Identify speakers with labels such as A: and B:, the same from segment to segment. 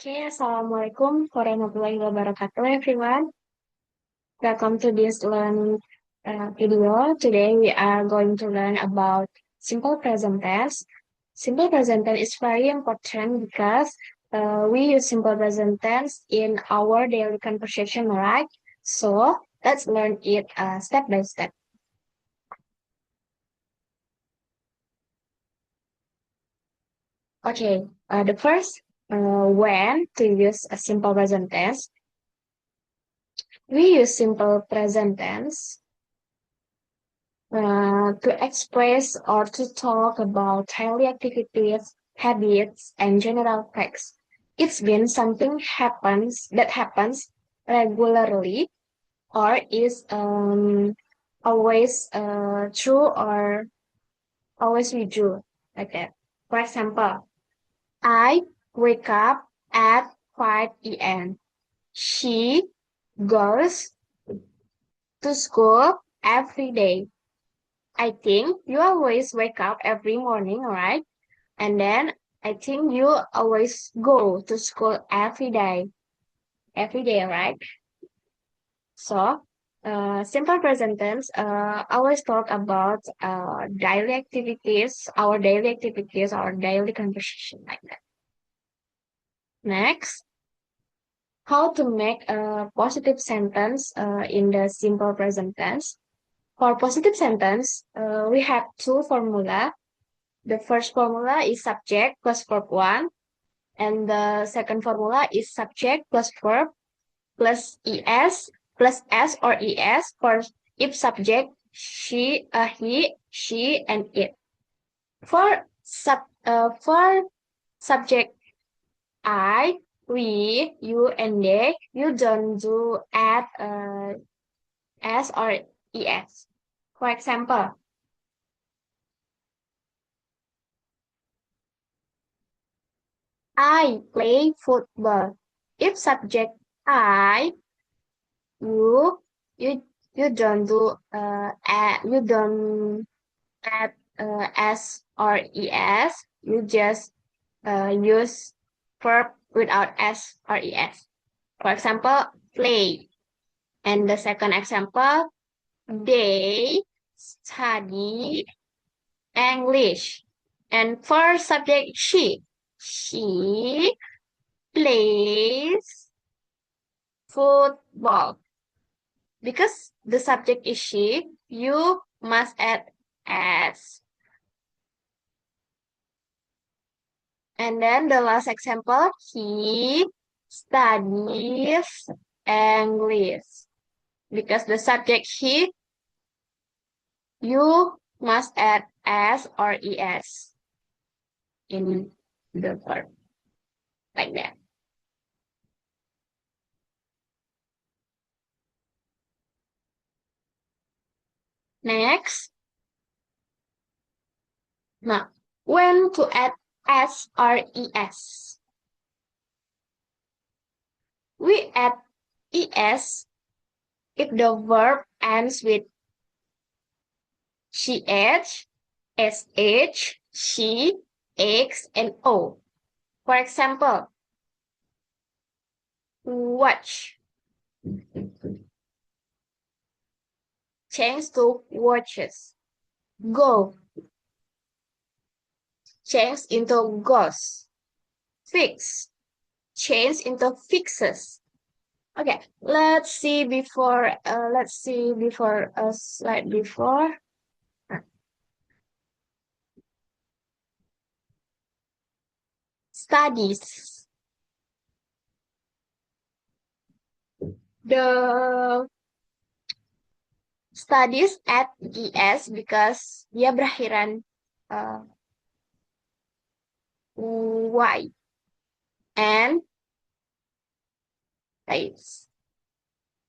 A: Okay, Assalamualaikum warahmatullahi wabarakatuh, everyone. Welcome to this learning video. Today we are going to learn about simple present tense. Simple present tense is very important because we use simple present tense in our daily conversation, right? So let's learn it step by step. Okay, the first, when to use a simple present tense, we use simple present tense to express or to talk about daily activities, habits, and general facts. It's been something happens regularly or is always true or always we do like that. For example, I wake up at 5 a.m. She goes to school every day. I think you always wake up every morning, right? And then I think you always go to school every day, right? So, simple present tense always talk about daily activities, our daily conversation like that. Next, how to make a positive sentence in the simple present tense. For positive sentence, we have two formula. The first formula is subject plus verb one, and the second formula is subject plus verb plus es plus s or es for if subject he, she, and it. For subject I, we, you, and they, you don't do add s or es. For example, I play football. If subject I, you, you, you don't do you don't add s or es. You just use verb without s or es. For example, play. And the second example, they study English. And for subject she plays football. Because the subject is she, you must add s. And then the last example, he studies English. Because the subject he, you must add s or es in the verb, like that. Next, now, when to add s or es? We add es if the verb ends with ch, sh, she, x, and o. For example, watch, change to watches. Go, change into goes. Fix, change into fixes. Okay, let's see before a slide before. Studies. The studies at es because dia berakhiran uh, y and states.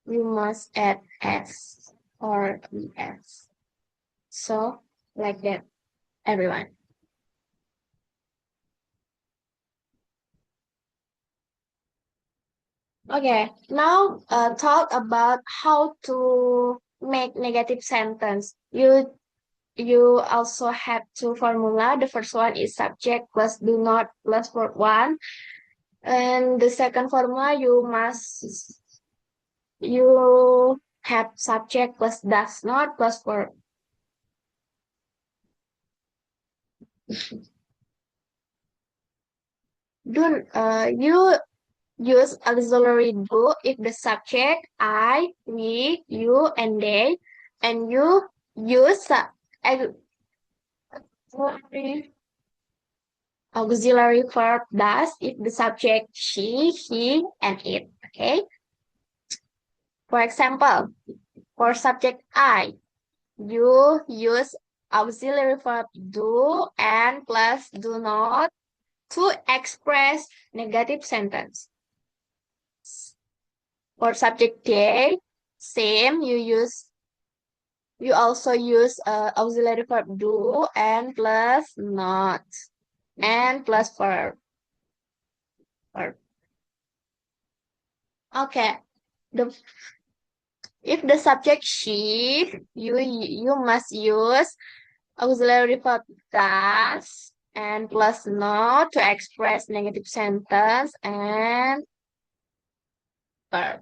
A: You must add s or es. So like that, everyone. Okay, now talk about how to make negative sentence. You also have two formula. The first one is subject plus do not plus verb one. And the second formula, you have subject plus does not plus verb. You use auxiliary do if the subject I, we, you, and they, and you use auxiliary verb does if the subject she, he, and it. Okay. For example, for subject I, you use auxiliary verb do and plus do not to express negative sentence. For subject they, same, you also use auxiliary verb do and plus not and plus verb. Okay. The If the subject she, you must use auxiliary verb does and plus not to express negative sentence and verb.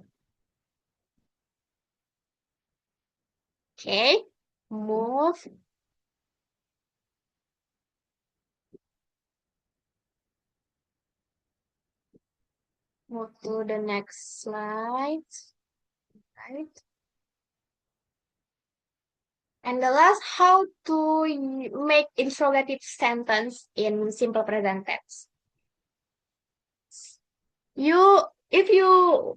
A: Okay. Move move to the next slide. Right. And the last, how to make interrogative sentence in simple present tense. You, if you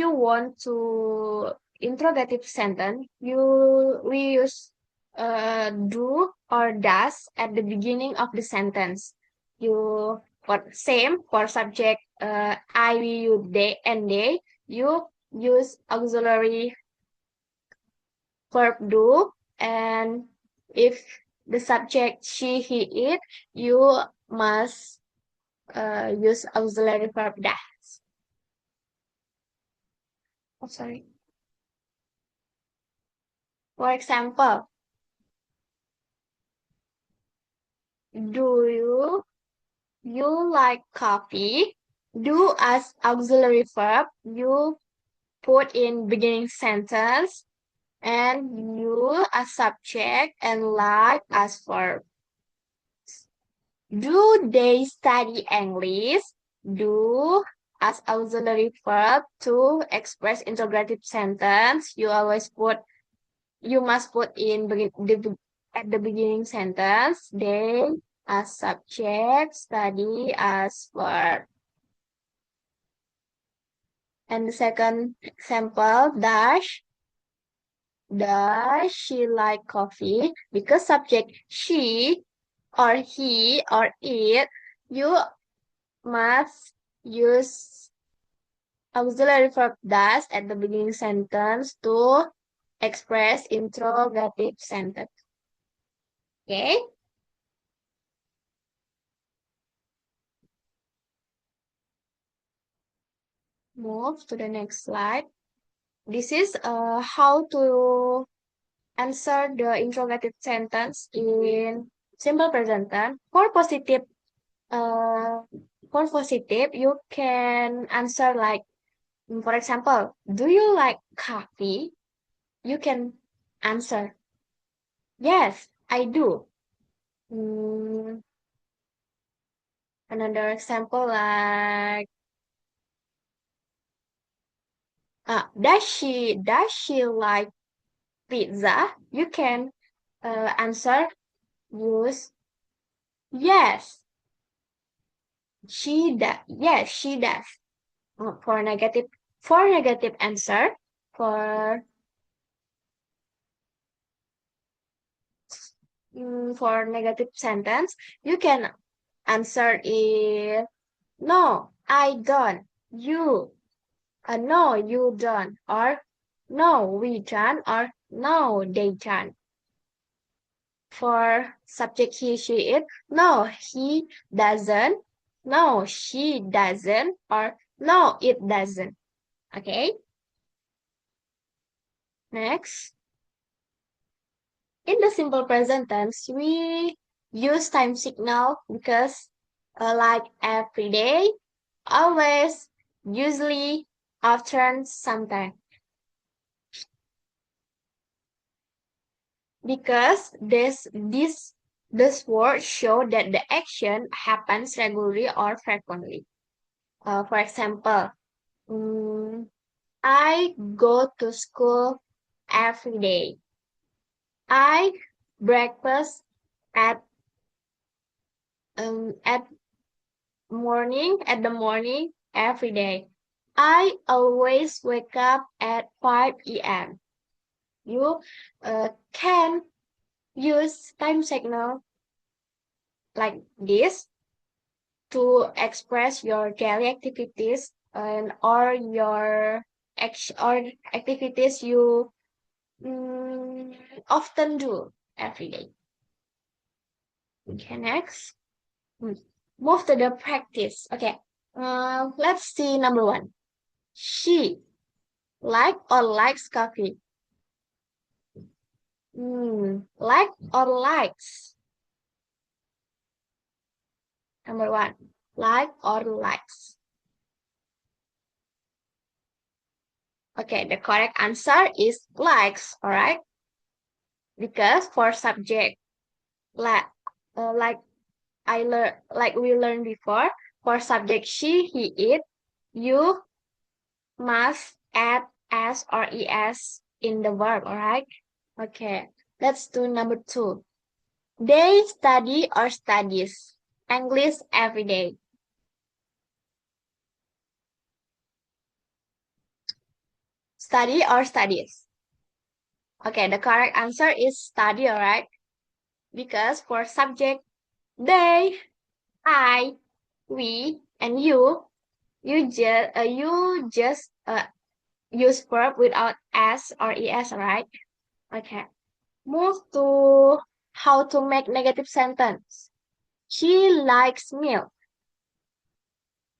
A: want to interrogative sentence, we use do or does at the beginning of the sentence. You for same for subject I, we, you, they, and they. You use auxiliary verb do, and if the subject she, he, it, you must use auxiliary verb does. Oh, sorry. For example, do you like coffee? Do as auxiliary verb, you put in beginning sentence, and you as subject and like as verb. Do they study English? Do as auxiliary verb to express interrogative sentence. You must put in at the beginning sentence. They as subject, study as verb. And the second example, does she like coffee? Because subject she or he or it, you must use auxiliary verb does at the beginning sentence to express interrogative sentence. Okay? Move to the next slide. This is how to answer the interrogative sentence in simple present tense. Uh, for positive, you can answer like, for example, do you like coffee? You can answer, yes, I do. Mm, another example like, does she like pizza? You can answer, use yes, she does. Yes, she does. For negative answer, for for negative sentence, you can answer it no, I don't. You no, you don't, or no, we don't, or no, they don't. For subject he, she, it, no, he doesn't, no, she doesn't, or no, it doesn't. Okay, next. In the simple present tense, we use time signal because like every day, always, usually, often, sometimes. Because this word show that the action happens regularly or frequently. For example, mm, I go to school every day. I breakfast at at the morning every day. I always wake up at 5 a.m. You can use time signal like this to express your daily activities and or your or activities you mm, often do every day. Okay, next. Hmm. Move to the practice. Okay. Let's see number one. She like or likes coffee. Like or likes. Number one. Like or likes. Okay, the correct answer is likes, all right? Because for subject, like, like like we learned before, for subject she, he, it, you must add s or es in the verb, all right? Okay, let's do number two. They study or studies English every day. Study or studies. Okay, the correct answer is study, all right? Because for subject, they, I, we, and you just use verb without s or es, all right? Okay. Move to how to make negative sentence. She likes milk.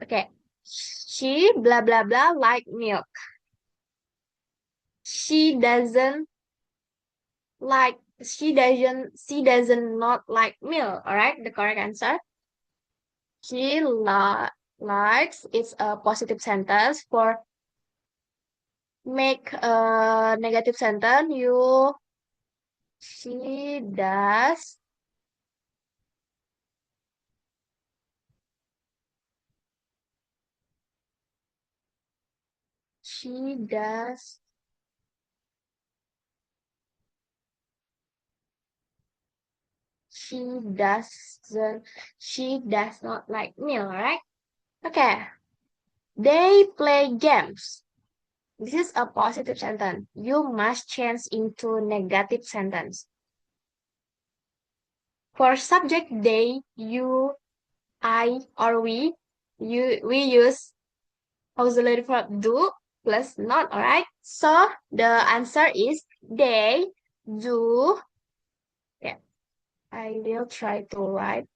A: Okay. She blah blah blah like milk. She doesn't she doesn't not like milk. All right. The correct answer. She likes it's a positive sentence. For make a negative sentence, she does she does she doesn't she does not like milk. All right. Okay. They play games. This is a positive sentence. You must change into negative sentence. For subject they, you, I, or we use auxiliary verb do plus not, alright? So the answer is they do. Yeah, I will try to write.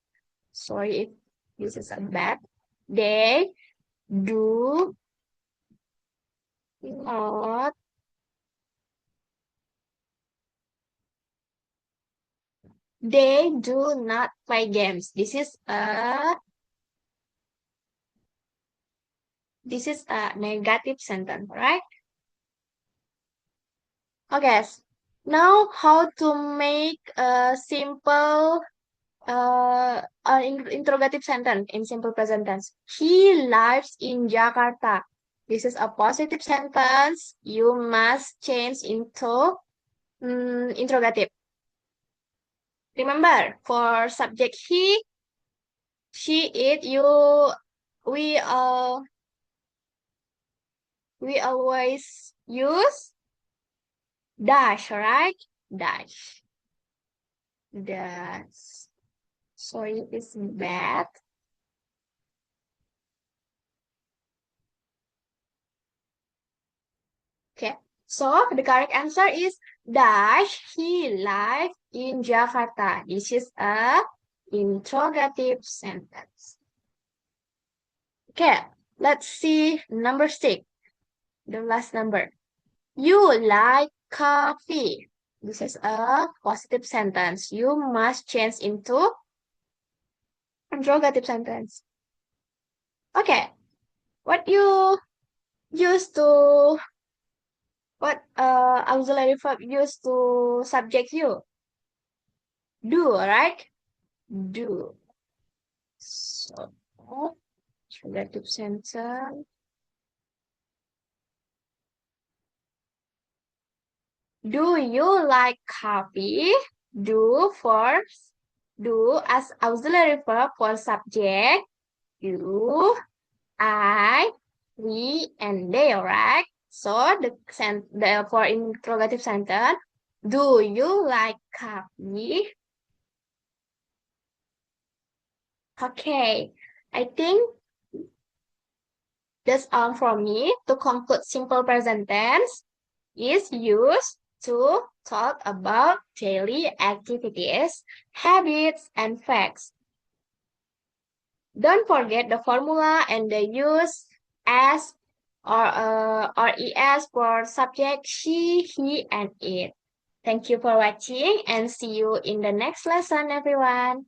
A: Sorry if this is a bad. They do not They do not play games. This is a negative sentence, right? Okay. Now how to make a simple interrogative sentence in simple present tense. He lives in Jakarta. This is a positive sentence. You must change into interrogative. Remember, for subject he, she, it, you, we uh we always use dash, right? Dash. Dash. Sorry, it's bad. Okay. So the correct answer is dash. He lives in Jakarta. This is a interrogative sentence. Okay. Let's see number 6. The last number. You like coffee. This is a positive sentence. You must change into interrogative sentence. Okay. What you used to what auxiliary verb used to subject you? Do, right? Do. So relative sentence. Do you like coffee? Do for do as auxiliary verb for subject. You, I, we, and they, right? So the for interrogative sentence, do you like coffee? Okay, I think that's all from me. To conclude, simple present tense is used to talk about daily activities, habits, and facts. Don't forget the formula and the use as or es for subject she, he, and it. Thank you for watching and see you in the next lesson, everyone.